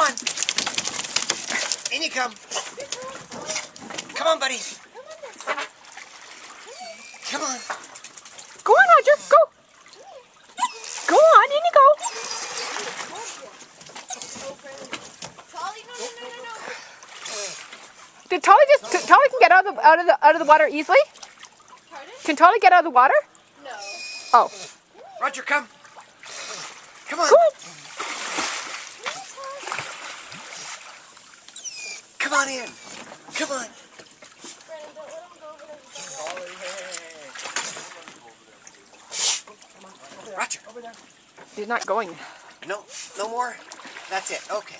on. In you come. Come on, buddy. Come on. Go on, Roger. Go. Go on, in you go. Did Tolly Tolly can get out of the water easily? Pardon? Can Tolly get out of the water? No. Oh. Roger, come. Come on. Go on. Come on in. Come on. Brandon, don't let him go over there. Roger. He's not going. No more? That's it. Okay.